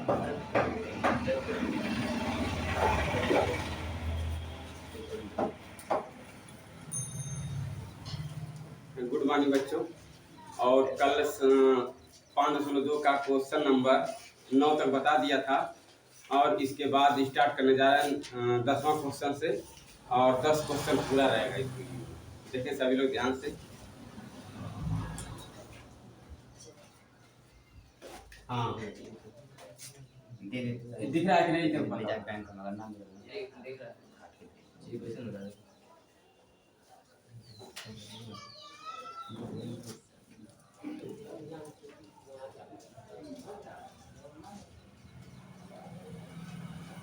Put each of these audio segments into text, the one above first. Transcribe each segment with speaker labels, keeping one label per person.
Speaker 1: Good morning बच्चों। और कल 5.2 का क्वेश्चन नंबर 9 तक बता दिया था और इसके बाद स्टार्ट करने जा रहे हैं 10वां क्वेश्चन से और 10 क्वेश्चन पूरा रहेगा इस वीडियो में। देखिए सभी लोग ध्यान से। हाँ दिख रहा है कि नहीं?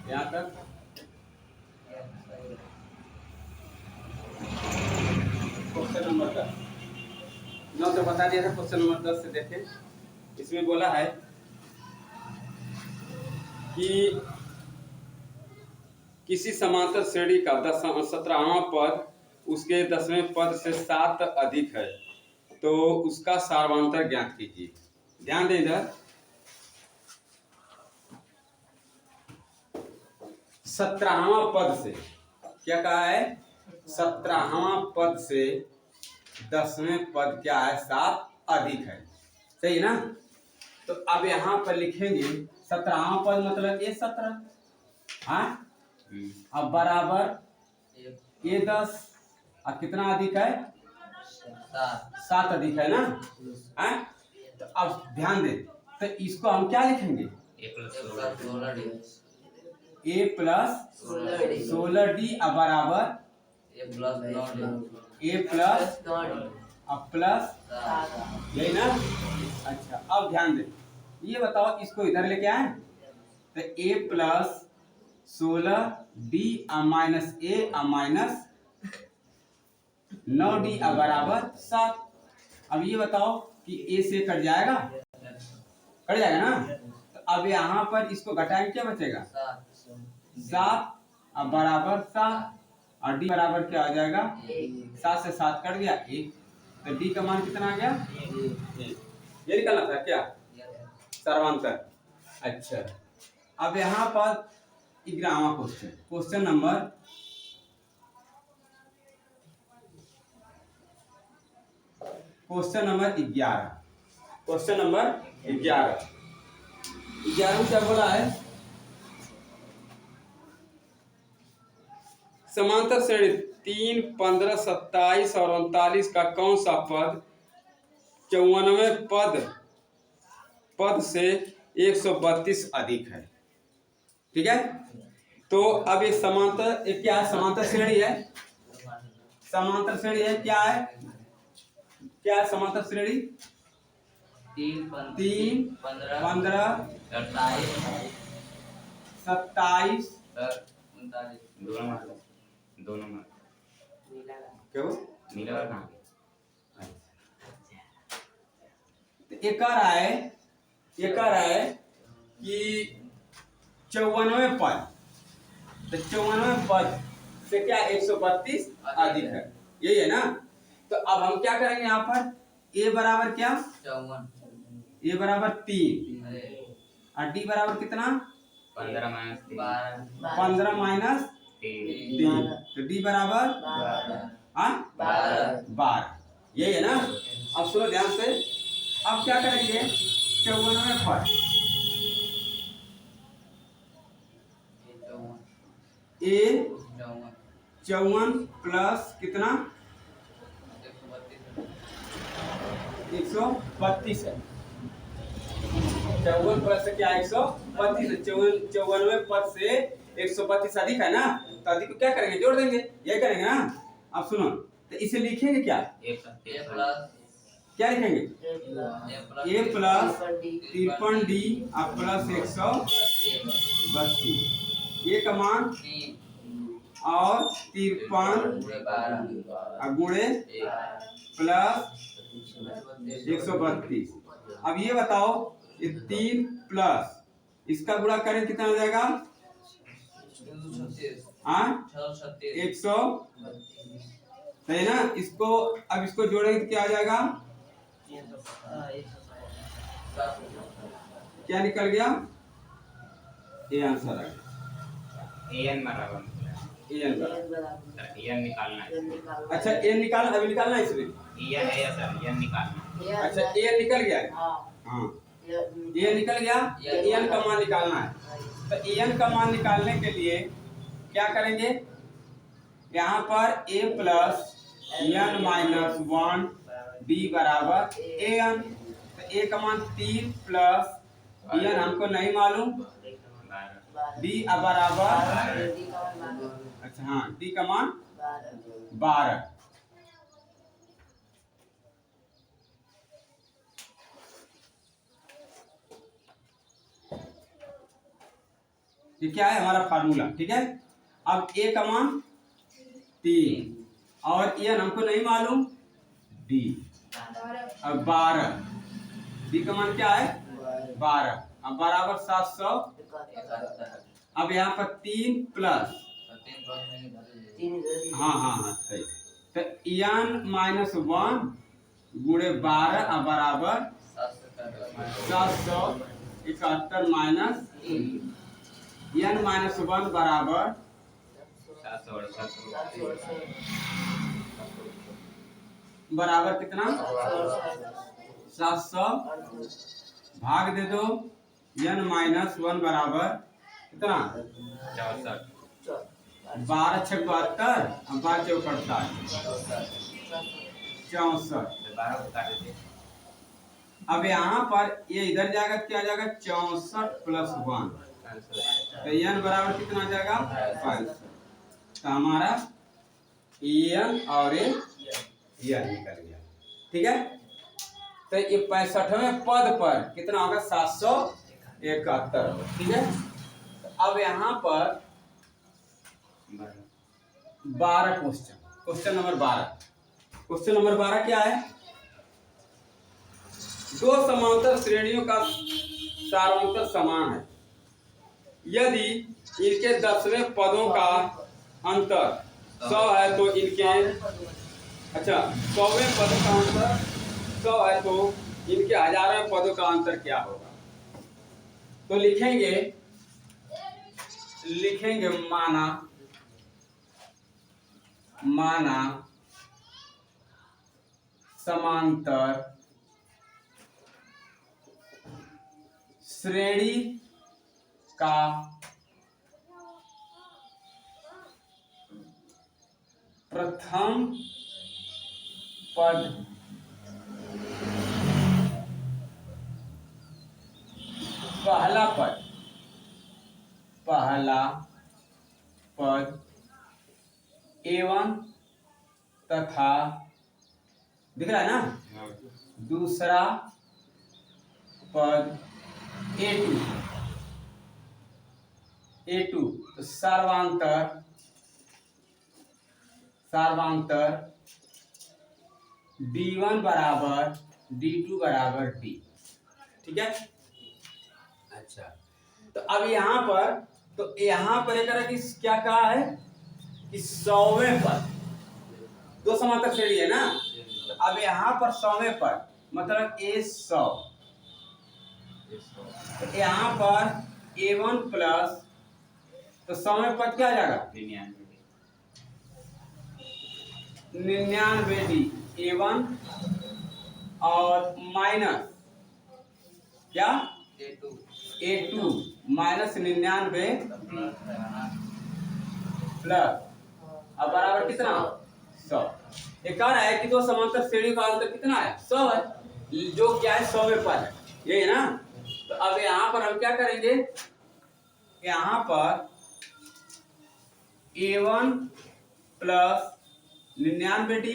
Speaker 1: यहाँ तक क्वेश्चन नंबर 10 9 तो बता दिया था। क्वेश्चन नंबर 10 से देखें, इसमें बोला है कि किसी समांतर श्रेणी का 17वां पद उसके 10वें पद से 7 अधिक है तो उसका सार्वंतर ज्ञात कीजिए। ध्यान दें इधर, 17वां पद से क्या कहा है? 17वां पद से 10वें पद क्या है? 7 अधिक है। सही ना? तो अब यहाँ पर लिखेंगे 17वां पद मतलब ये 17, हाँ, अब बराबर ये 10 और कितना अधिक है? 7 अधिक है ना? हाँ? तो अब ध्यान दे, तो इसको हम क्या लिखेंगे? a प्लस 16d बराबर a प्लस अब प्लस, यही ना? अच्छा, अब ध्यान दे, ये बताओ इसको इधर लेके आए तो a plus 16d minus a minus 9d बराबर 7। अब ये बताओ कि a से कट जाएगा? कट जाएगा ना? तो अब यहाँ पर इसको घटाएंगे, क्या बचेगा? 7 अब बराबर 7 और d बराबर क्या आ जाएगा? 7 से 7 कट गया 1, तो d का मान कितना आ गया? 1। ये निकालना था क्या? सर्वांतर। अच्छा, अब यहाँ पर 11वां question, question number 11। Question number 11 में क्या बोला है? समांतर श्रेणी 3, 15, 27 और 39 का कौन सा पद 54वें पद से 132 अधिक है? ठीक है, तो अब ये समांतर, ये क्या है? समांतर श्रेणी है। समांतर श्रेणी है, क्या है? क्या है समांतर श्रेणी? 3, 15, 27 दोनों में क्यों नीला कहाँ? ये कह रहा है कि 54वें पद, तो 54वें पद से क्या 132 अधिक है, यही है ना? तो अब हम क्या करेंगे यहाँ पर? a बराबर क्या? 54, a बराबर 3 और d बराबर कितना? 15 माइनस 3, तो d बराबर 12। यही है ना? अब सुनो ध्यान से, अब क्या करेंगे? 54वें पद a 54 प्लस कितना? 132 है। 54 प्लस क्या? 132 है। 54वें पद से 132 अधिक है ना? तो अधिक को क्या करेंगे? जोड़ देंगे, ये करेंगे ना? अब सुनो, तो इसे लिखेंगे क्या? क्या लिखेंगे? a प्लस 53d प्लस 132, ये का मान और 53 गुणे प्लस 132। अब ये बताओ, ये 3 प्लस इसका गुणा करें कितना हो जाएगा? 100, सही ना? इसको अब इसको जोड़ेंगे तो क्या आ जाएगा? क्या निकल गया? ये आंसर आ गया।
Speaker 2: एन बराबर
Speaker 1: एन बराबर
Speaker 2: सर एन निकालना है।
Speaker 1: अच्छा एन निकाल, अभी निकालना है इसमें।
Speaker 2: एन है सर, एन निकालना है।
Speaker 1: अच्छा एन निकल गया है। हाँ एन निकल गया, एन का मान निकालना है। तो एन का मान निकालने के लिए क्या करेंगे, यहाँ पर A plus N minus one D बराबर ए एन। तो ए का मान 3 प्लस एन हमको नहीं मालूम, डी बराबर, अच्छा हाँ डी का मान 12। ये क्या है हमारा फार्मूला, ठीक है। अब ए का मान 3 और एन हमको नहीं मालूम डी, अब 12, डी का मान क्या है 12, अब बराबर 700। अब यहाँ पर 3 प्लस, हाँ हाँ हाँ सही, तो एन माइनस 1 गुणे 12 अब बराबर 771 माइनस एन माइनस 1 बराबर
Speaker 2: 768
Speaker 1: बराबर कितना 700 भाग दे दो एन माइनस 1 बराबर कितना 12 6 72 और 5 4 64। अब यहाँ पर ये इधर जाएगा, क्या जाएगा 64 प्लस 1, तो एन बराबर कितना आ जाएगा 5। तो हमारा एन और एन निकल गया, ठीक है। तो ये 65वें पद पर कितना होगा 771, ठीक है। तो अब यहाँ पर 12 क्वेश्चन नंबर 12 क्या है, दो समांतर श्रेणियों का सारांतर समान है यदि इनके 10वें पदों का अंतर 100 है तो इनके, अच्छा 100वें पदों का अंतर 100 है तो इनके 1000वें पदों का अंतर क्या होगा। तो लिखेंगे माना समांतर श्रेणी का प्रथम पद पहला पद A1 तथा दिख रहा है ना, दूसरा पद A2 तो सर्वांतर D1 बराबर D2 बराबर D, ठीक है। अच्छा तो अब यहाँ पर एक तरह की क्या कहा है कि 100वें पद, दो समांतर श्रेणी है ना, तो अब यहाँ पर 100वें पद मतलब A100, तो यहाँ पर A1 प्लस, तो 100वें पद क्या आ जाएगा 99D A1 और माइनस क्या A2 माइनस 99 प्लस, अब बराबर कितना 100। एक कह रहा है कि दो समांतर श्रेणी का अंतर कितना है 100 है, जो क्या है 100वें पद है, ये है ना। तो अब यहाँ पर हम क्या करेंगे, यहाँ पर A1 plus 99D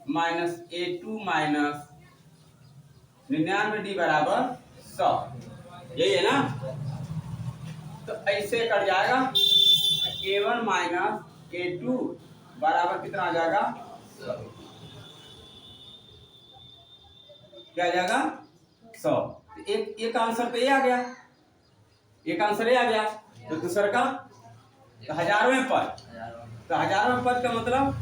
Speaker 1: minus A2 minus 99D बराबर 100, यही है ना। तो ऐसे कट जाएगा, A1 माइनस A2 बराबर कितना आ जाएगा 100, क्या आ जाएगा 100। एक आंसर तो ये आ गया, एक आंसर ये आ गया, तो दूसरा का तो 1000वें पद, तो 1000वें पद का मतलब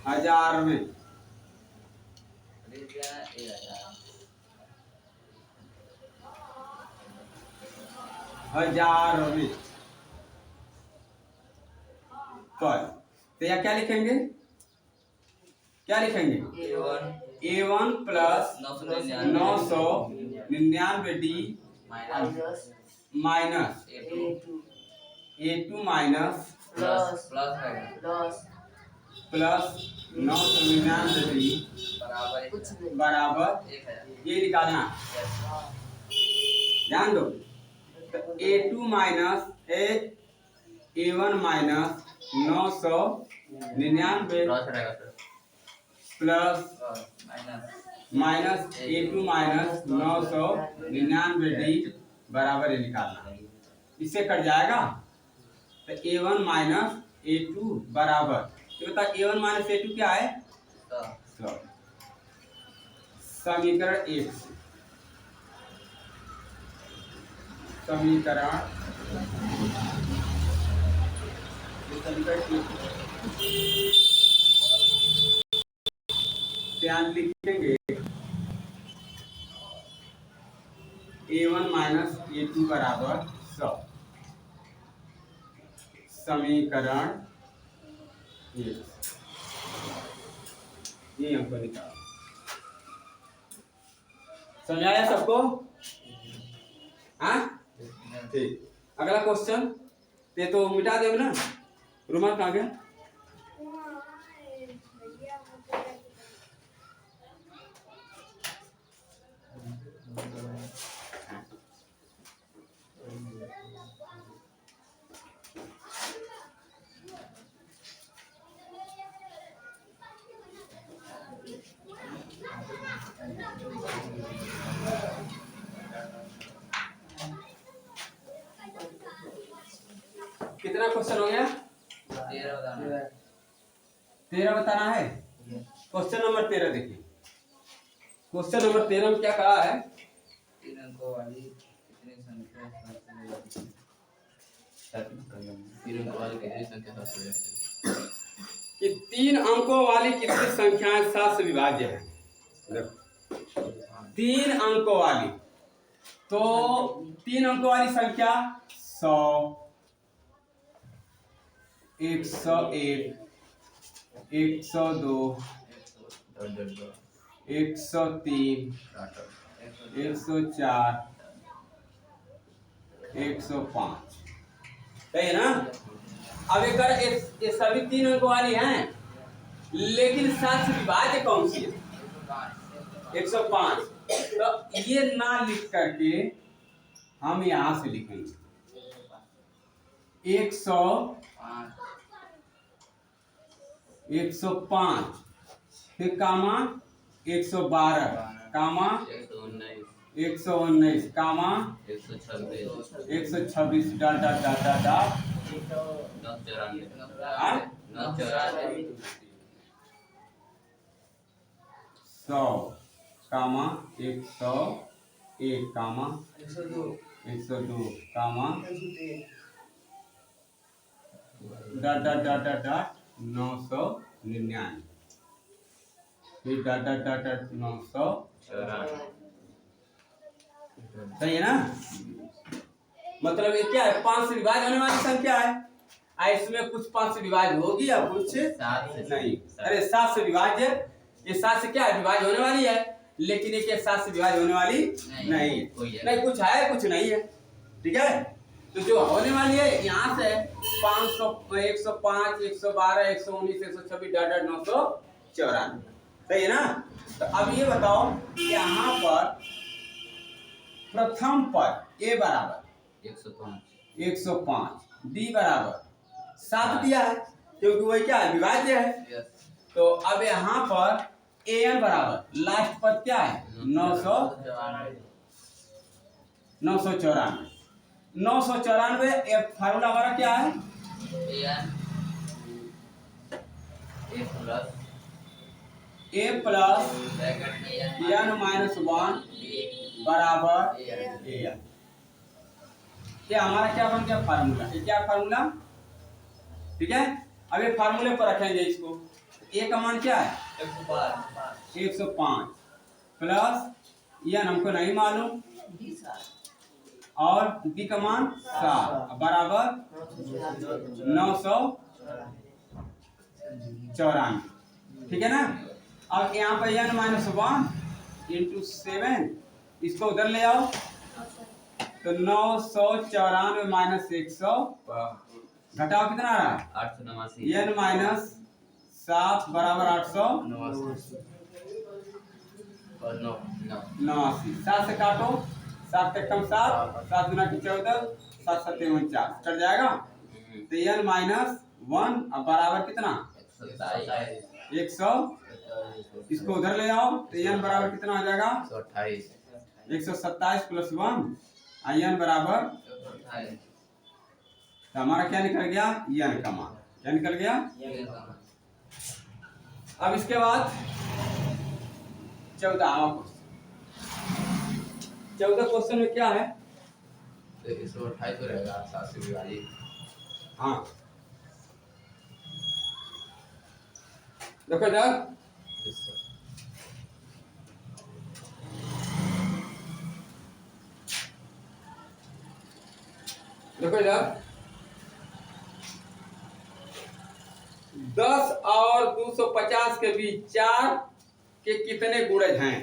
Speaker 1: 1000 में हजारवें पद। तो यह क्या लिखेंगे, क्या लिखेंगे, A1 plus 999D minus A2 minus plus 999D बराबर ये निकालना, ध्यान दो। तो A2 minus A1 minus 999 plus minus A2 minus 999D बराबर ये निकालना, इससे कट जाएगा। तो A1 माइनस A2 बराबर, ये बता A1 माइनस A2 क्या है, 100। समीकरण 1 से समीकरण ध्यान लिखेंगे A1 माइनस A2 बराबर 100। समीकरण 1 ये हमको निकाल, समझाया सबको, हाँ ठीक। अगला क्वेश्चन ते तो मिटा देंगे ना, रुमाल कहाँ गया, कितना क्वेश्चन हो गया, 13 बताना है। क्वेश्चन नंबर 13 देखिए, क्वेश्चन नंबर 13 में क्या कहा है,
Speaker 3: 3 अंकों वाली कितनी संख्या
Speaker 1: कि 3 अंकों वाली कितनी संख्याएं 7 से विभाज्य है। 3 अंकों वाली, तो 3 अंकों वाली संख्या 100, 101, 102, 103, 104, 105, सही है ना। अब ये सभी 3 अंकों वाली हैं, लेकिन 7 से विभाज्य कौन सी है, 105। तो ये ना लिख करके हम यहां से लिखेंगे 105, फिर comma 112, comma 119, comma 126, dot dot dot dot dot 100, comma 101, comma 102, comma dot dot dot dot dot 999, फिर डॉट डॉट डॉट डॉट 994, सही है ना। मतलब ये क्या है, 5 से विभाज्य होने वाली संख्या है। इसमें कुछ 5 से विभाज्य होगी या कुछ नहीं। अरे 7 से विभाज्य, ये 7 से क्या है, विभाज्य होने वाली है, लेकिन ये 7 से विभाज्य होने वाली नहीं है। नहीं, कुछ है कुछ नहीं है, ठीक है। तो जो होने वाली है यहाँ से 500, 105, 112, 119, 126, डॉट डॉट 994, सही है ना। तो अब ये बताओ, यहाँ पर प्रथम पद A बराबर 105, D बराबर 7 दिया है, क्योंकि वही क्या है, विभाज्य है। तो अब यहाँ पर AN बराबर लास्ट पद क्या है, 994। फार्मूला हमारा क्या है, A प्लस n माइनस 1 बराबर AN। ये हमारा क्या बन गया, फार्मूला। ये क्या फार्मूला, ठीक है। अब ये फार्मूले पर रखेंगे इसको। A का मान क्या है, 105 प्लस n हमको नहीं मालूम, और डी का मान 7 बराबर 994। ठीक है ना। अब यहाँ पर n माइनस 1 इंटू 7, इसको उधर ले आओ तो 994 माइनस 100 घटाओ कितना आ रहा है
Speaker 3: 889
Speaker 1: n माइनस 7 बराबर 889।
Speaker 3: और 9
Speaker 1: 7 से काटो, 7 से कम 7, 7 गुना की 14, 7 7 49 कट जाएगा। तो n माइनस 1 अब बराबर कितना 100। इसको उधर ले आओ तो n बराबर कितना हो जाएगा 127 प्लस 1 n बराबर। तो हमारा क्या निकल गया n का मान। क्या निकल गया। अब इसके बाद 14वां क्वेश्चन। 14 क्वेश्चन में क्या है
Speaker 3: 128 तो रहेगा 7 से विभाजित।
Speaker 1: हाँ देखो इधर देखो इधर 10 और 250 के बीच 4 के कितने गुणज हैं।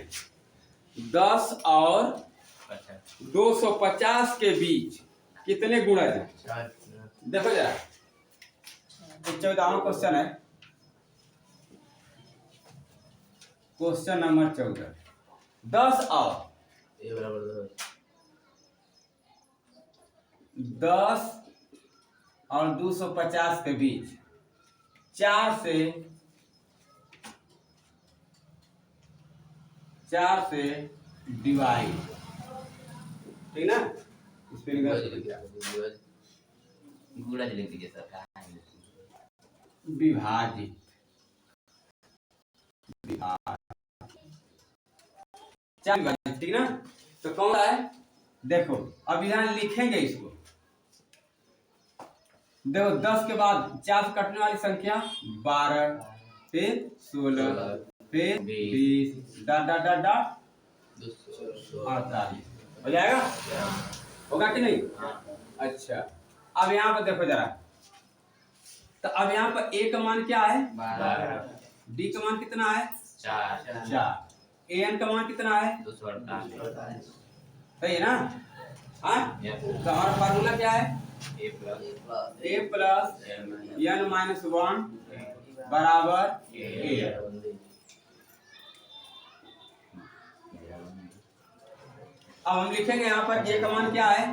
Speaker 1: 10 और 250 के बीच कितने गुणज हैं। देखो जरा 14वां क्वेश्चन है। क्वेश्चन नंबर 14 10 और 10 और 250 के बीच 4 से डिवाइड। ठीक ना। इस पे विभाजित ठीक ना। तो कौन है देखो अब यहाँ लिखेंगे इसको। देखो 10 के बाद 4 से कटने वाली संख्या 12 फिर 16 फिर 20 डॉट डॉट डॉट डॉट 48 हो जाएगा। होगा कि नहीं। अच्छा अब यहाँ पर देखो जरा। तो अब यहाँ पर a का मान क्या है 12, d का मान कितना है 4, an का मान कितना है
Speaker 2: 248।
Speaker 1: सही है ना। हाँ तो हमारा फार्मूला क्या है a प्लस n माइनस 1 बराबर a। अब हम लिखेंगे यहाँ पर a का मान क्या है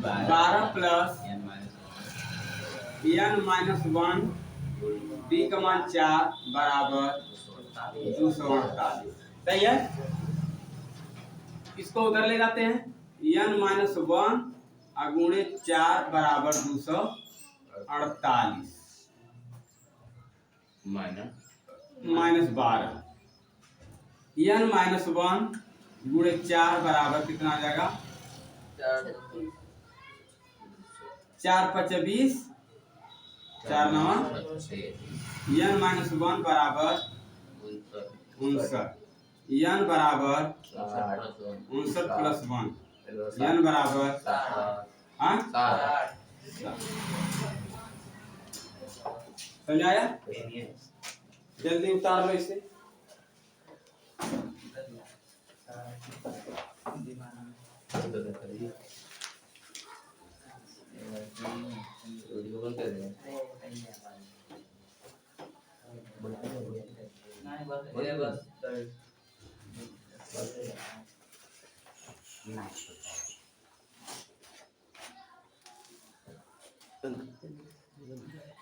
Speaker 1: 12 प्लस n माइनस 1 d का मान 4 बराबर 248। सही है। इसको उधर ले जाते हैं n माइनस 1 गुणे 4 बराबर 248 माइनस 12 n माइनस 1 गुणे 4 बराबर कितना आ जाएगा 4 5 20 4 9 n माइनस 1 बराबर 59 n बराबर 59 प्लस 1 n बराबर हाँ समझ आया। जल्दी उतार लो इसे।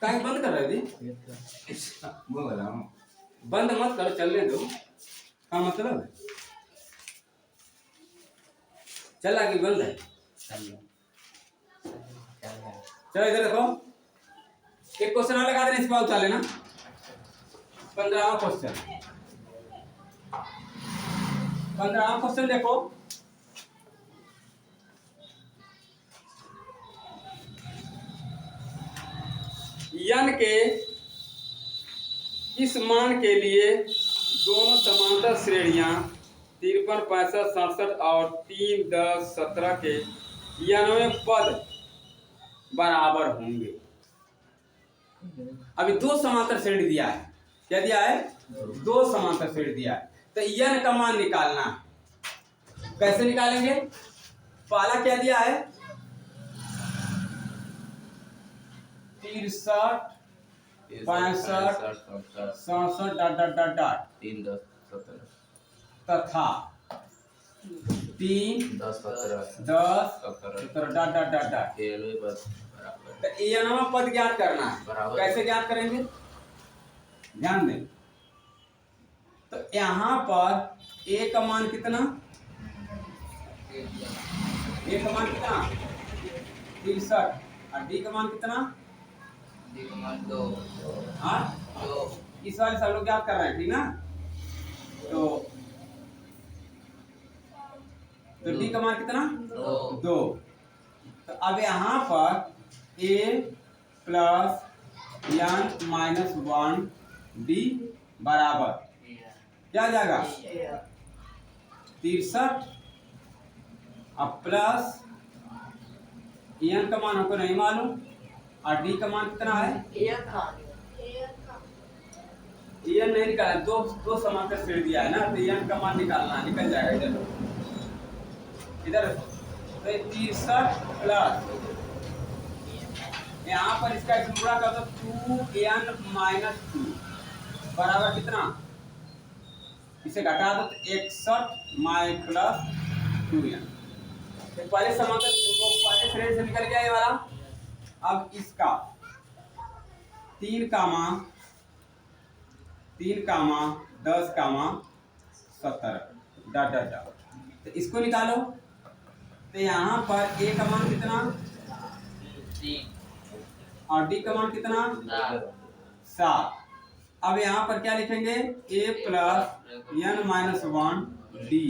Speaker 1: कहीं बंद कर रहे थे बंद मत करो चलने दो। हाँ मतलब चला कि बंद है। चलो इधर देखो एक क्वेश्चन और लगा देना इस बार उतार लेना। 15वां क्वेश्चन 15वां क्वेश्चन देखो। n के इस मान के लिए दोनों समांतर श्रेणियां 53, 65, 67 और 3, 10, 17 के 99 पद बराबर होंगे। अभी दो समांतर श्रेणी दिया है। क्या दिया है? दो समांतर श्रेणी दिया है। तो n का मान निकालना है। कैसे निकालेंगे? पहला क्या दिया है? 63, 65, 67 डॉट डॉट डॉट डॉट
Speaker 3: 3, 10, 17
Speaker 1: तथा 3,
Speaker 3: 10, 17
Speaker 1: 10,
Speaker 3: 17
Speaker 1: 17 डॉट डॉट डॉट डॉट।
Speaker 3: ये लो बस बराबर
Speaker 1: तो एनवा पद ज्ञात करना है।
Speaker 3: बराबर।
Speaker 1: कैसे ज्ञात करेंगे? ध्यान दें। तो यहाँ पर ए का मान कितना? ए का मान कितना? 63 और डी का मान कितना?
Speaker 3: दिमाग दो
Speaker 1: हाँ,
Speaker 3: दो
Speaker 1: इस वाले सब लोग ज्ञात कर रहे हैं, ठीक ना? तो डी का मान कितना? दो। तो अब यहाँ पर A plus N minus 1 d बराबर क्या आ जाएगा? 63 अब प्लस एन का मान हमको नहीं मालूम और डी का मान कितना है? एन नहीं निकाला, दो समांतर श्रेणी दिया है ना, तो एन का मान निकालना है, निकल जाएगा इधर। तो 63 प्लस यहाँ पर इसका गुणा कर दो 2n माइनस 2 बराबर कितना? इसे घटा दो तो 61 माइ प्लस 2n। तो पहले समांतर पहले श्रेणी से निकल गया ये वाला। अब इसका 3 कामा 10 कामा 17 डॉट डॉट डॉट। तो इसको निकालो। तो यहाँ पर ए का मान कितना और डी का मान कितना? 7। अब यहाँ पर क्या लिखेंगे? A plus N minus 1 d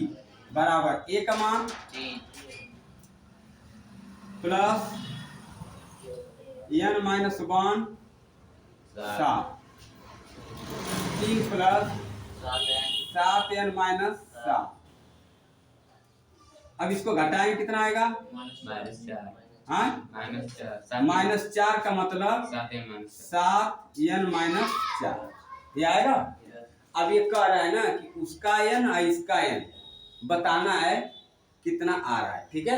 Speaker 1: बराबर ए का मान plus N minus 1 7 3 plus 7n minus 7। अब इसको घटाएंगे कितना आएगा? हाँ, -4 का मतलब 7n माइनस 4 ये आएगा। अब ये कह रहा है ना कि उसका n और इसका n बताना है कितना आ रहा है, ठीक है।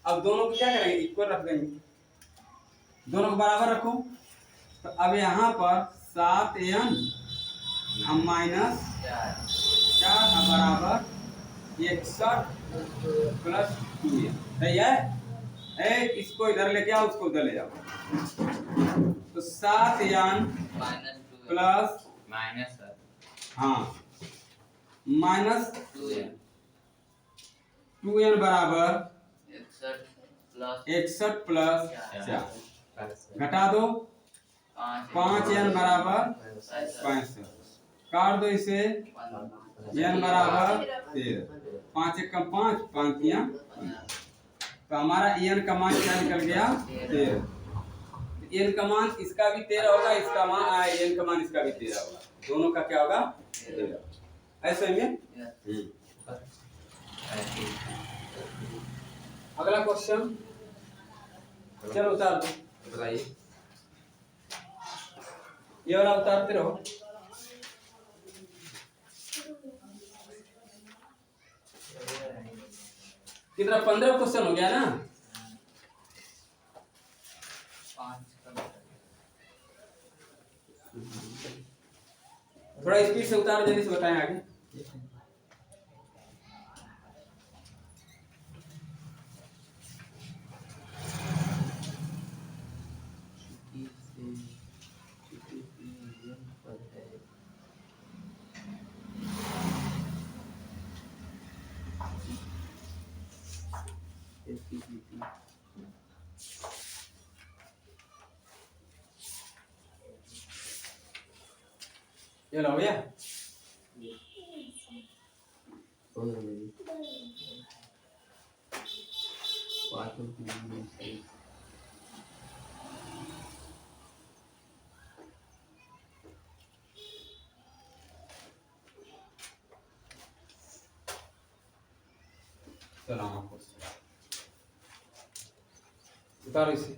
Speaker 1: अब दोनों को क्या करेंगे? इक्वल रख देंगे, दोनों को बराबर रखो। तो अब यहाँ पर 7n माइनस 4 बराबर 61 प्लस 2n। सही है? इसको इधर लेके आओ, उसको उधर ले जाओ। तो 7n प्लस हाँ माइनस 2n बराबर 61 प्लस 4 घटा दो 5n बराबर 65 काट दो इसे n बराबर 13 5 1 5 5 3 तो हमारा n का मान क्या निकल गया? 13। n का मान इसका भी 13 होगा, इसका मान n का मान इसका भी 13 होगा, दोनों का क्या होगा? 13। ऐसे में अगला क्वेश्चन चलो उतार दो,
Speaker 3: बताइए।
Speaker 1: ये वाला उतारते रहो। कितना? 15 क्वेश्चन हो गया ना। थोड़ा स्पीड से उतारो, जल्दी से बताएं आगे। ये लो भैया, 16वां क्वेश्चन उतारो इसे।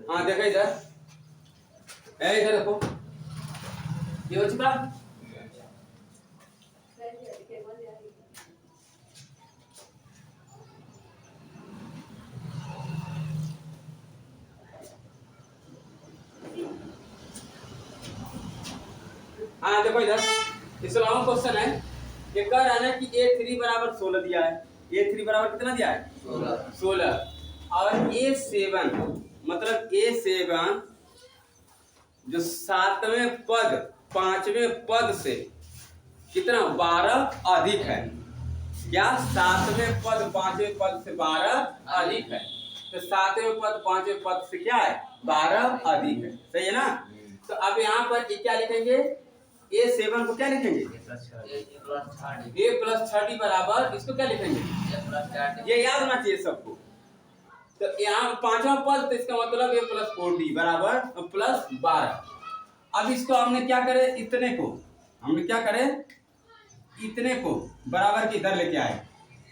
Speaker 1: हाँ देखो इधर, इधर देखो, ये हो चुका। हाँ देखो इधर, इस अलावा क्वेश्चन है कि कह रहा है कि A3 बराबर 16 दिया है। A3 बराबर कितना दिया है? 16 और A7 मतलब A7 जो 7वें पद 5वें पद से कितना 12 अधिक है। क्या 7वें पद 5वें पद से 12 अधिक है? तो 7वें पद 5वें पद से क्या है 12 अधिक है। सही है ना? तो अब यहाँ पर ये क्या लिखेंगे A7 को क्या लिखेंगे A+30 बराबर इसको क्या लिखेंगे ये याद होना चाहिए सबको। तो यहाँ 5वां पद तो इसका मतलब A+4D बराबर +12। अब इसको हमने क्या करे इतने को हमने क्या करे इतने को बराबर के इधर लेके आए।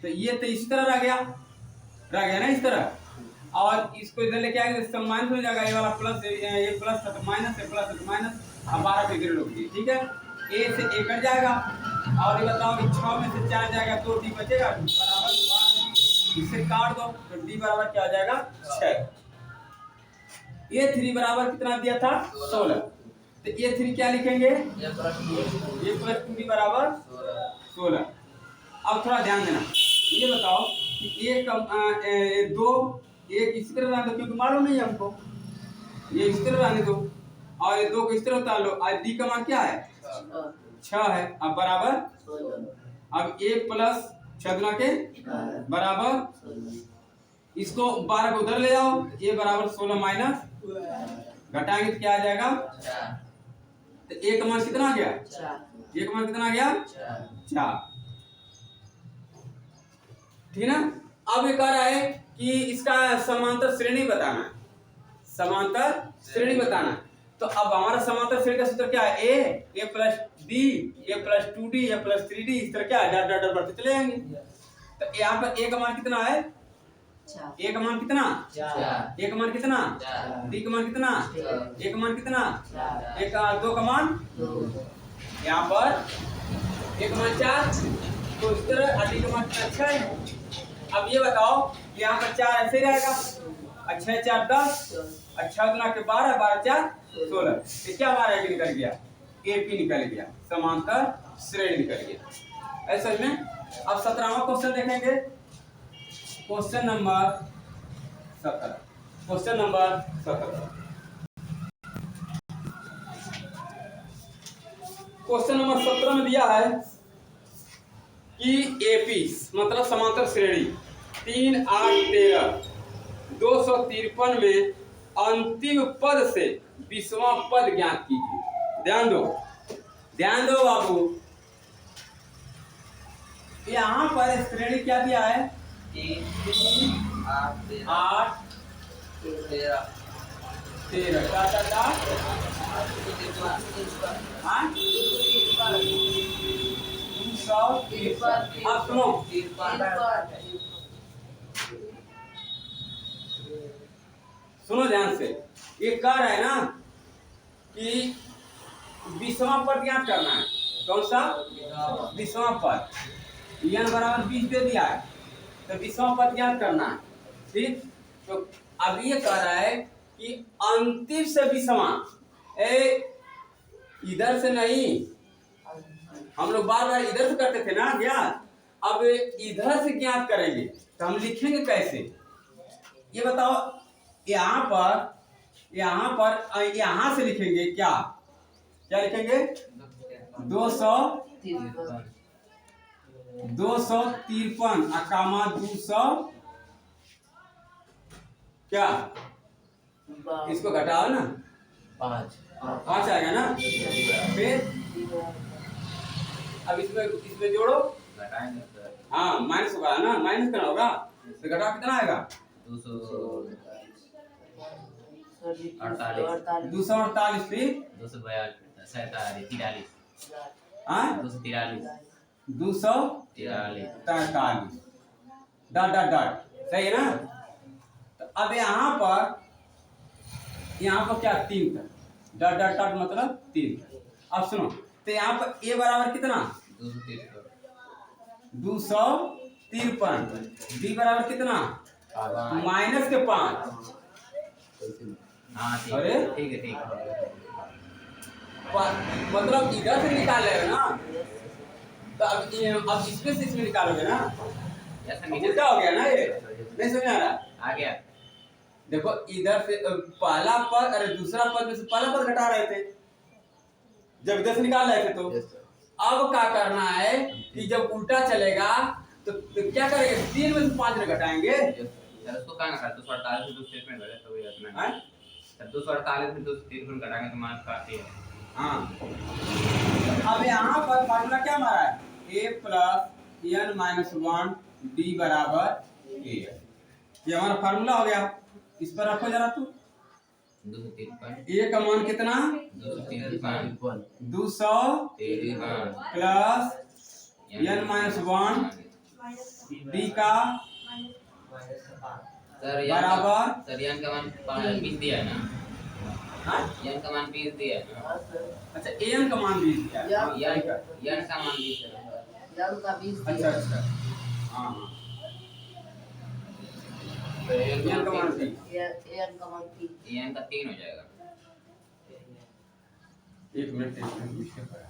Speaker 1: तो ये तो इस तरह रह गया ना इस तरह और इसको इधर लेके आएंगे तो माइनस हो जाएगा। ये वाला प्लस ये प्लस माइनस है प्लस माइनस अब 12 पे ग्रेड होगी। ठीक है A से A कट जाएगा और ये बताओ कि 6 में से 4 जाएगा तो डी बचेगा बराबर 12। इसे काट दो तो डी बराबर क्या हो जाएगा 6। ये 3 बराबर कितना दिया था 16। तो ये 3 क्या लिखेंगे
Speaker 3: ये
Speaker 1: प्लस 2d बराबर 16। अब थोड़ा ध्यान देना, ये बताओ कि एक दो एक इस तरह रहने दो क्योंकि मालूम नहीं है हमको, ये इस तरह रहने दो और ये 2 को इस तरह उतार लो। आज डी का मान क्या है 6 है। अब बराबर अब 1 प्लस 6 गुना के बराबर इसको 12 को उधर ले जाओ, ये बराबर 16 माइनस घटाएंगे तो क्या आ जाएगा। तो एक मान कितना आ गया एक मान कितना आ गया 4। ठीक ना। अब ये कह रहा है कि इसका समांतर श्रेणी बताना है, समांतर श्रेणी बताना है। तो अब हमारा समांतर श्रेणी का सूत्र क्या है a plus b a plus 2d a plus 3d, इस तरह क्या है डॉट डॉट डॉट बढ़ते चले जाएंगे। तो यहाँ पर a का मान कितना है a का मान कितना a का मान कितना d का मान कितना a का मान कितना 2 का मान यहाँ पर a का मान 4, तो इस तरह d का मान कितना 6 है। अब ये बताओ यहाँ पर 4 ऐसे ही रहेगा, 6 4 10, 6 गुना के 12 12 4 16। ये क्या हमारा एक निकल गया AP निकल गया, समांतर श्रेणी निकल गया। ऐसे में अब 17वां क्वेश्चन देखेंगे, question number 17। Question number 17 question number 17 में दिया है कि AP मतलब समांतर श्रेणी 3 8 13 253 में अंतिम पद से 20वां पद ज्ञात कीजिए। ध्यान दो बाबू, यहाँ पर श्रेणी क्या दिया है 3 8 13 का आप सुनो सुनो ध्यान से, ये कह रहा है ना कि 20वां पद ज्ञात करना है। कौन सा 20वां पद, n बराबर 20 दे दिया है तो 20वां पद ज्ञात करना है। ठीक, तो अब ये कह रहा है कि अंतिम से 20वां, इधर से नहीं, हम लोग बार बार इधर से करते थे ना ज्ञात, अब इधर से ज्ञात करेंगे तो हम लिखेंगे कैसे ये बताओ। यहाँ से लिखेंगे क्या लिखेंगे 253 अकामा 200 क्या, इसको घटाओ ना 5 आ गया ना। फिर अब इसमें जोड़ो, हाँ माइनस होगा ना, माइनस करना होगा तो घटाओ कितना आएगा 248 फिर
Speaker 2: 243
Speaker 1: डॉट डॉट डॉट, सही है ना। तो अब यहाँ पर क्या 3 था, डॉट डॉट डॉट मतलब 3। अब सुनो, तो यहाँ पर a बराबर कितना 253, b बराबर कितना माइनस के 5। अरे
Speaker 2: ठीक है
Speaker 1: मतलब इधर से निकाले ना, तो अब इसमें से इसमें निकालोगे ना, उल्टा हो गया ना, ये नहीं समझ आ रहा
Speaker 2: आ गया।
Speaker 1: देखो इधर से पहला पद, अरे दूसरा पद में से पहला पद घटा रहे थे जब इधर से निकाल रहे थे। तो अब क्या करना है कि जब उल्टा चलेगा तो क्या करेंगे 3 में से 5 घटाएंगे।
Speaker 2: उसको कहाँ घटा 248 से 2 स्टेटमेंट बचे तो ये अपना है 248 में 253 घटाएंगे तो मार्क्स काटती है।
Speaker 1: हाँ, अब यहाँ पर फार्मूला क्या हमारा है a plus n minus 1 d बराबर a, ये हमारा फार्मूला हो गया। इस पर रखो जरा तू
Speaker 2: 253
Speaker 1: a का मान कितना 200 प्लस n माइनस 1 d का
Speaker 2: सर
Speaker 1: बराबर
Speaker 2: सर n का मान 20 दिया है ना,
Speaker 1: हाँ
Speaker 2: n का मान 20 दिया है ना।
Speaker 4: हाँ सर
Speaker 1: अच्छा an का मान 20 क्या है? हाँ,
Speaker 2: n
Speaker 1: सही का।
Speaker 2: n का मान 20 है।
Speaker 4: यार का 20
Speaker 1: अच्छा
Speaker 4: दिया
Speaker 1: अच्छा हाँ हाँ
Speaker 3: तो ये
Speaker 1: an का मान 20
Speaker 4: एन का मान 3
Speaker 2: n का 3 हो जाएगा।
Speaker 1: एक मिनट इसके पर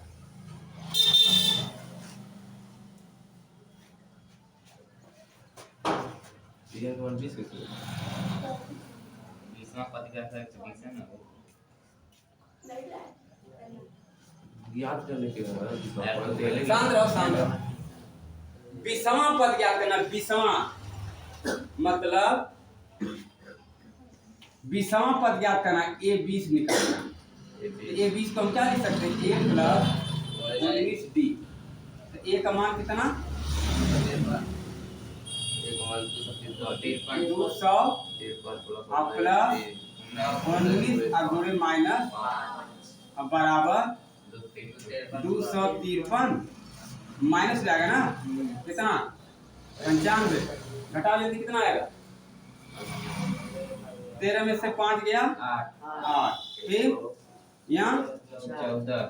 Speaker 3: ये कौन सी स्थिति
Speaker 2: 20वां पद क्या था 120 है ना वो।
Speaker 3: याद करने के बाद
Speaker 1: शांत रहो 20वां पद याद करना 20वां मतलब 20वां पद याद करना a 20 निकालना a 20 को हम क्या लिख सकते हैं a प्लस 19d तो a का मान कितना 200 अब प्लस 19 और जोड़े माइनस अब बराबर 253 माइनस जाएगा ना कितना 95 घटा लेते कितना आएगा 13 में से 5 गया 8 फिर यहाँ
Speaker 2: 14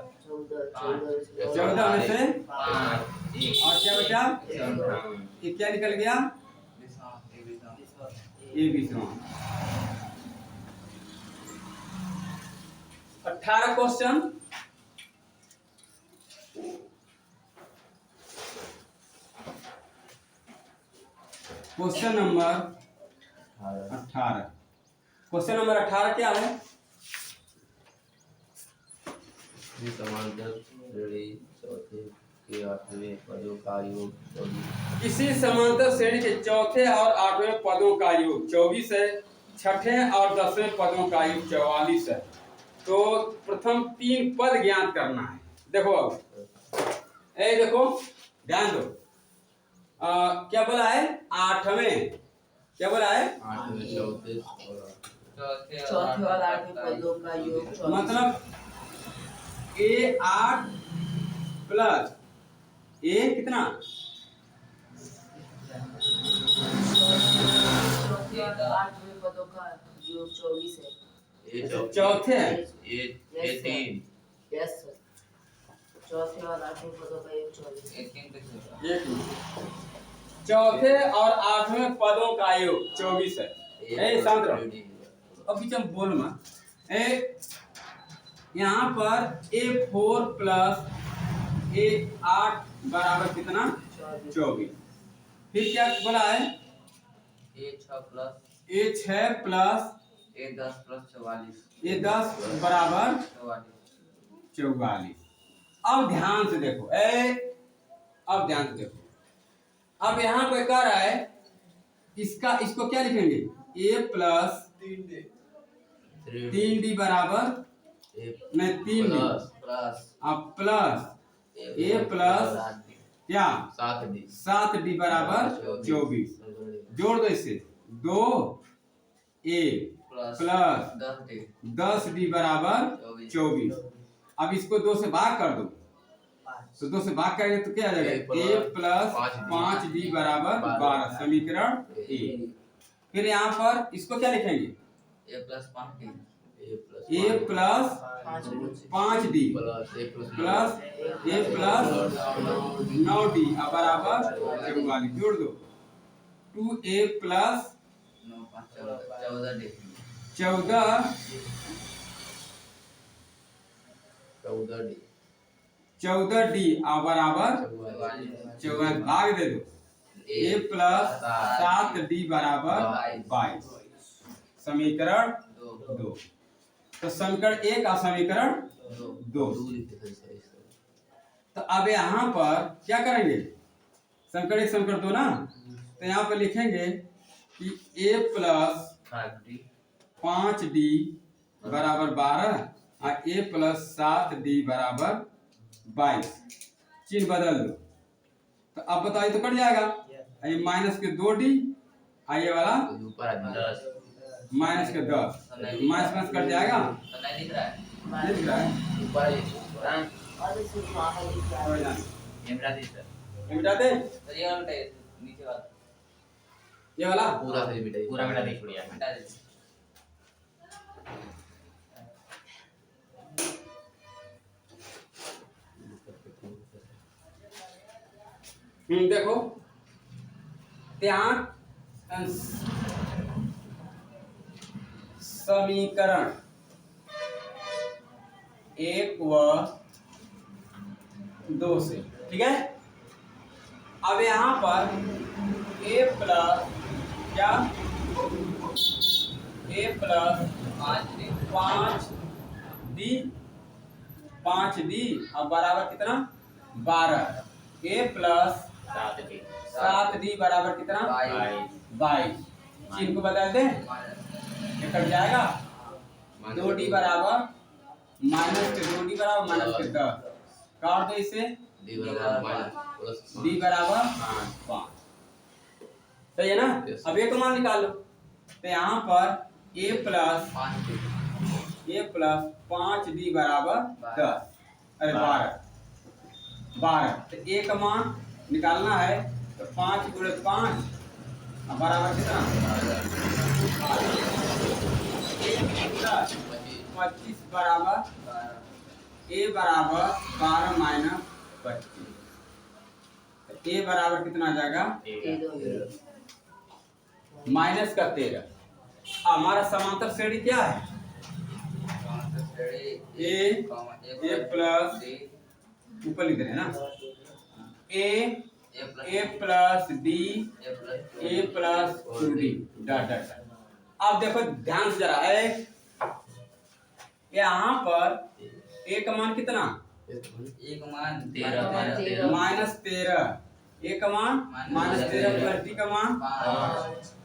Speaker 1: 14 में से
Speaker 2: 5
Speaker 1: और क्या बचा ये क्या निकल गया ये 20वां 18 question question number 18 question number 18 क्या है
Speaker 3: समांतर श्रेणी चौथे के आठवें पदों का योग 24
Speaker 1: किसी समांतर श्रेणी के चौथे और आठवें पदों का योग 24 है छठे और 10वें पदों का योग 44 है तो प्रथम 3 पद ज्ञात करना है देखो अब देखो ध्यान दो क्या बोला है आठवें क्या बोला है
Speaker 3: आठवें चौथे
Speaker 4: चौथे और आठवें पदों का योग 24
Speaker 1: मतलब a 8 प्लस a कितना
Speaker 4: चौथे और आठवें पदों का योग 24 है
Speaker 3: ये
Speaker 1: चौथे है
Speaker 3: ये तीन
Speaker 4: यस सर चौथे और आठवें पदों का योग 24
Speaker 2: एक मिनट
Speaker 1: चौथे और आठवें पदों का योग 24 है शांत रहो अभी जब बोल मत यहाँ पर a4 प्लस a8 बराबर कितना 24 फिर क्या बोला है
Speaker 2: a6 plus
Speaker 1: a6 plus
Speaker 2: a10 plus 44
Speaker 1: a10 बराबर 44 अब ध्यान से देखो अब ध्यान से देखो अब यहाँ पे कह रहा है इसको क्या लिखेंगे a प्लस 3d बराबर नहीं 3d
Speaker 3: प्लस
Speaker 1: अब प्लस a प्लस क्या 7d बराबर 24 जोड़ दो इसे 2a प्लस 10d बराबर 24 अब इसको 2 से भाग कर दो तो 2 से भाग करेंगे तो क्या आ जाएगा a प्लस 5d बराबर 12 समीकरण a फिर यहाँ पर इसको क्या लिखेंगे
Speaker 2: a plus 5d
Speaker 1: a plus 5d plus a plus 9d बराबर 44 जोड़ दो 2a प्लस 14d बराबर 44 भाग दे दो a प्लस 7d बराबर 22 समीकरण 2 तो समीकरण 1 और समीकरण 2 तो अब यहाँ पर क्या करेंगे समीकरण 1 समीकरण 2 ना तो यहाँ पर लिखेंगे कि a प्लस 5d बराबर 12 और a प्लस 7d बराबर 22 चिन्ह बदल दो तो अब बताइए तो कट जाएगा ये माइनस के 2d और ये वाला माइनस के 10 माइनस कट जाएगा
Speaker 2: नहीं दिख रहा है
Speaker 1: नहीं दिख रहा है
Speaker 4: और इसमें वहां लिख रहा है
Speaker 2: ये मिटा दी सर
Speaker 1: ये मिटा दे
Speaker 2: तो ये वाला मिटाइए नीचे वाला
Speaker 1: ये वाला
Speaker 2: पूरा मिटा दी छोड़िए मिटा दे
Speaker 1: देखो ત્યાં समीकरण 1 व 2 से, ठीक है। अब यहाँ पर a प्लस क्या, a प्लस 5d अब बराबर कितना 12, a प्लस 7d बराबर कितना 22। चिन्ह को बदल दे, ये कट जाएगा। 2d बराबर माइनस के 2d बराबर माइनस के 10, काट दो इसे,
Speaker 3: d बराबर माइनस
Speaker 1: d बराबर 5, सही है ना। अब ये का मान निकाल लो, तो यहाँ पर a प्लस 5d बराबर 10, अरे 12, तो a का मान निकालना है, तो 5 गुणे 5 बराबर कितना 25 बराबर a बराबर 12 माइनस 25, तो a बराबर कितना आ जाएगा माइनस का 13। हमारा समांतर श्रेणी क्या है a प्लस ऊपर लिख रहे हैं ना, a plus d a plus 2d dot dot. अब देखो ध्यान से जरा, यहाँ पर a का मान कितना माइनस 13, a का मान माइनस 13 प्लस d का मान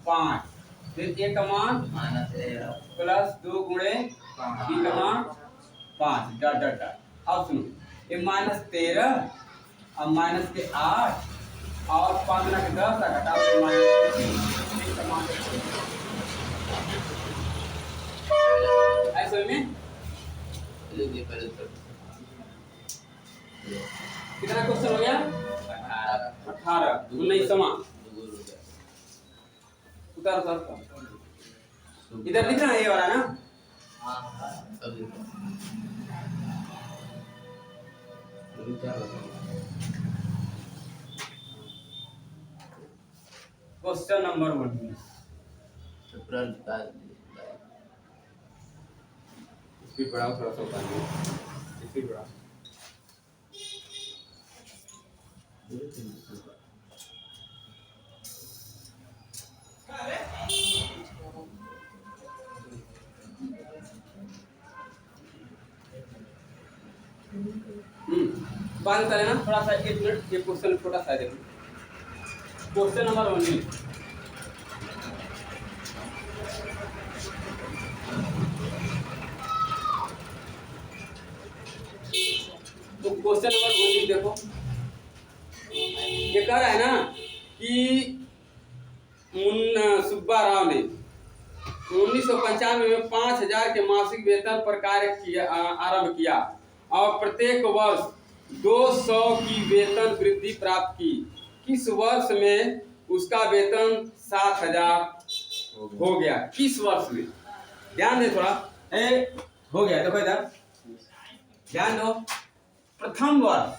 Speaker 1: 5, फिर a का मान प्लस 2 गुणे d का मान 5 डॉट डॉट डॉट। अब सुनो, ये माइनस 13 अब माइनस के 8 और 5 के 10 घटाओ तो माइनस ऐसे में कितना क्वेश्चन हो गया 18 19वां। उतार इधर दिख रहा है ये वाला ना, क्वेश्चन नंबर 19। स्पीड बढ़ाओ थोड़ा सा, स्पीड बढ़ाओ। बात करें ना थोड़ा सा, 1 मिनट, ये क्वेश्चन छोटा सा देखो, क्वेश्चन नंबर 19। तो क्वेश्चन नंबर 19 देखो, ये कह रहा है ना कि सुब्बा राव ने 1995 में 5000 के मासिक वेतन पर कार्य आरंभ किया और प्रत्येक वर्ष 200 की वेतन वृद्धि प्राप्त की। किस वर्ष में उसका वेतन 7000 हो गया, किस वर्ष में? ध्यान दे थोड़ा, हो गया देखो इधर ध्यान दो। प्रथम वर्ष,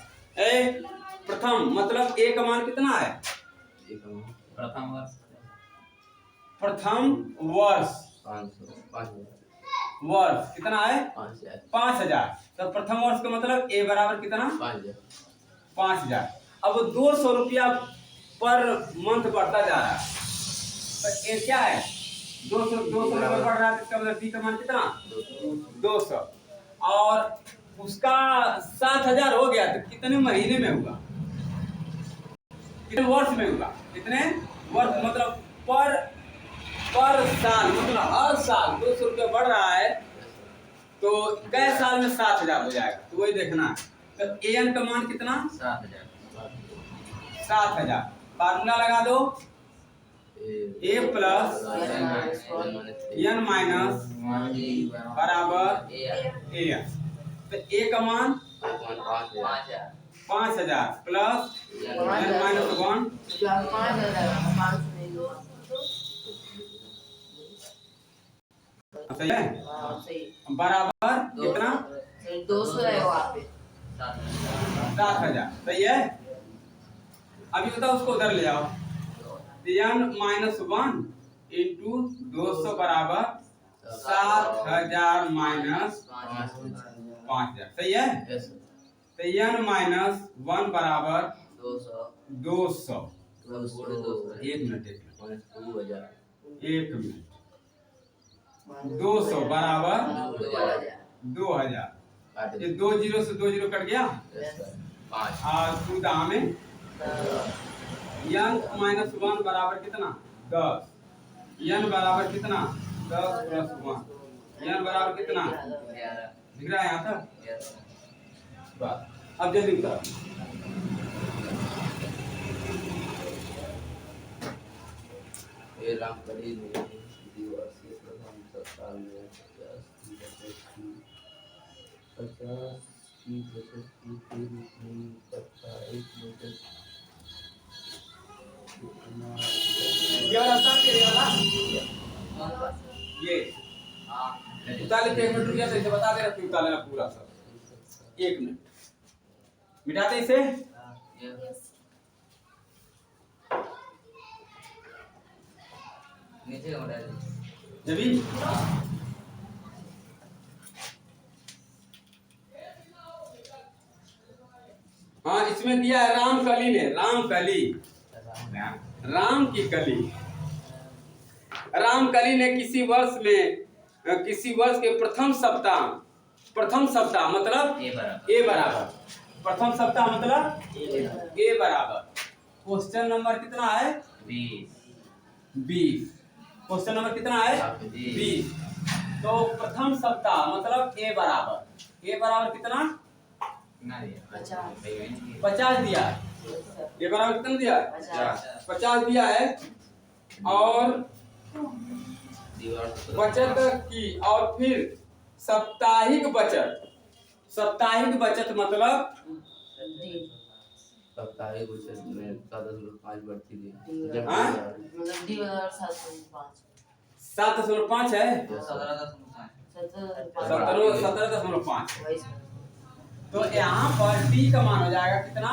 Speaker 1: प्रथम मतलब a का मान कितना है प्रथम वर्ष वर्ष कितना है 5000, तो प्रथम वर्ष का मतलब a बराबर कितना 5000। अब 200 रुपया पर मंथ बढ़ता जा रहा है, तो a क्या है 200 रुपया बढ़ रहा है, इसका मतलब d का मान कितना 200, और उसका 7000 हो गया, तो कितने महीने में हुआ, कितने वर्ष में हुआ, कितने वर्ष मतलब पर साल, मतलब हर साल 200 रुपया बढ़ रहा है, तो कै साल में 7000 हो जाएगा, तो वही देखना है। तो an का मान कितना 7000, फार्मूला लगा दो, a प्लस n माइनस बराबर an, तो a का मान 5000 प्लस n माइनस 1 सही है, बराबर कितना
Speaker 4: 200 है वहाँ पे
Speaker 1: 7000, सही है। अभी बताओ उसको उधर ले आओ। n माइनस 1 इंटू 200 बराबर 7000 माइनस 5000, सही है।
Speaker 3: यस
Speaker 1: तो n माइनस 1 बराबर 200।
Speaker 3: 200
Speaker 1: एक मिनट
Speaker 3: माइनस 2000
Speaker 1: एक मिनट 200 बराबर 2000।
Speaker 3: काट
Speaker 1: ये 2 जीरो से 2 जीरो कट गया।
Speaker 3: यस सर 5
Speaker 1: और 2 दाम में n माइनस 1 बराबर कितना 10। n बराबर कितना 10 प्लस 1 n बराबर कितना दिख रहा है यहाँ तक। बस अब जल्दी बताओ।
Speaker 3: ये राम करी में दिवस के प्रथम सप्ताह में 50 की बचत की फिर इसमें सप्ताह एक बचत
Speaker 1: ये वाला था कि ये वाला ये उतार लेते 1 मिनट रुक गया तो इसे बता दे रहा उतार लेना पूरा सब 1 मिनट मिटा दे इसे।
Speaker 2: नीचे उड़ा दे
Speaker 1: जबी हाँ इसमें दिया है रामकली ने राम की कली। रामकली ने किसी वर्ष के प्रथम सप्ताह मतलब ए बराबर प्रथम सप्ताह मतलब ए बराबर क्वेश्चन नंबर कितना है 20। क्वेश्चन नंबर कितना है 20। तो प्रथम सप्ताह मतलब ए बराबर कितना 50 दिया है। ए बराबर कितना दिया है 50 दिया है। और बचत की और फिर साप्ताहिक बचत मतलब
Speaker 3: साप्ताहिक बचत में 7.5 बढ़ती थी
Speaker 1: हाँ?
Speaker 4: मतलब डी बराबर 7.5
Speaker 1: 7.5 है 17.5। तो यहाँ पर डी का मान हो जाएगा कितना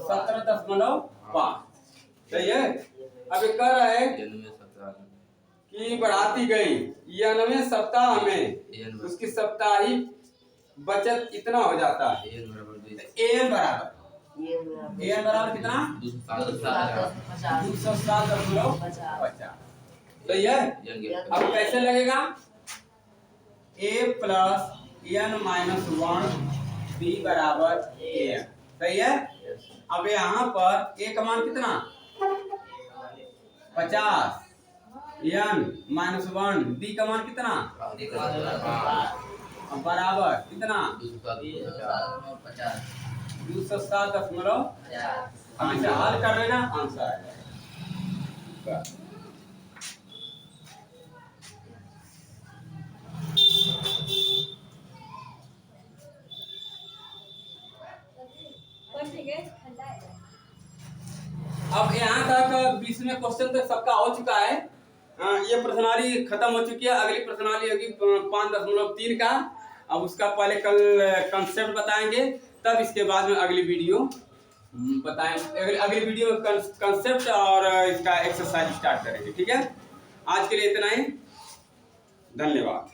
Speaker 1: 17.5। सही है। अब ये कह रहा है कि बढ़ाती गई 91 सप्ताह में उसकी साप्ताहिक बचत इतना हो जाता है। एन बराबर कितना 207.50। सही है। अब कैसे लगेगा a plus n minus 1 b बराबर an। सही है। अब यहाँ पर a का मान कितना 50 n माइनस 1 d का मान कितना बराबर कितना 207.50। हमेशा हल कर लेना आंसर आ जाएगा। अब यहाँ तक 20वें क्वेश्चन तक सबका हो चुका है। ये प्रश्नावली खत्म हो चुकी है। अगली प्रश्नावली होगी 5.3 का। अब उसका पहले कल कंसेप्ट बताएंगे, तब इसके बाद में अगली वीडियो बताएंगे। अगली वीडियो में कंसेप्ट और इसका एक्सरसाइज स्टार्ट करेंगे। ठीक है, आज के लिए इतना ही। धन्यवाद।